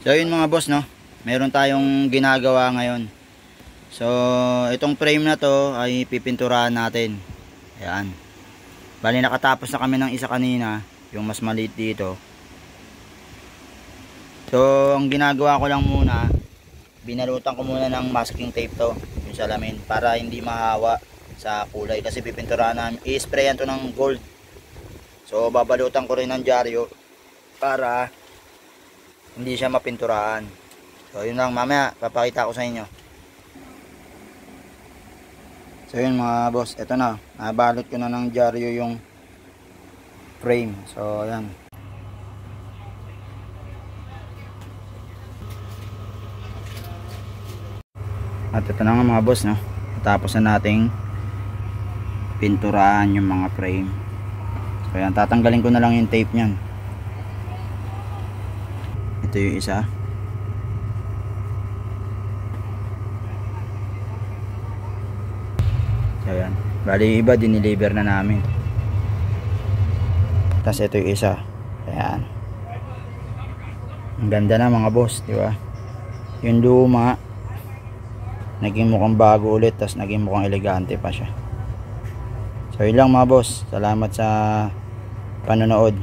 So yun mga boss, no, meron tayong ginagawa ngayon. So itong frame na to ay pipinturahan natin. Ayan, bali nakatapos na kami ng isa kanina, yung mas maliit dito. So ang ginagawa ko lang muna, binalutan ko muna ng masking tape to, yung salamin, para hindi mahawa sa kulay. Kasi pipinturahan namin, i-sprayan to ng gold. So babalutan ko rin ng dyaryo para hindi siya mapinturahan. So yun lang, mamaya papakita ko sa inyo. So yun mga boss, eto na, nabalot ko na ng dyaryo yung frame. So ayan. At ito na nga mga boss, no, tapos na nating pinturahan yung mga frame. So ayan, tatanggalin ko na lang yung tape nyan. Ito yung isa. So ayan, bali iba diniliver na namin. Tapos ito yung isa. Ayan, ang ganda na mga boss, di ba? Yung luma naging mukhang bago ulit, tapos naging mukhang elegante pa siya. So yun lang mga boss, salamat sa panonood.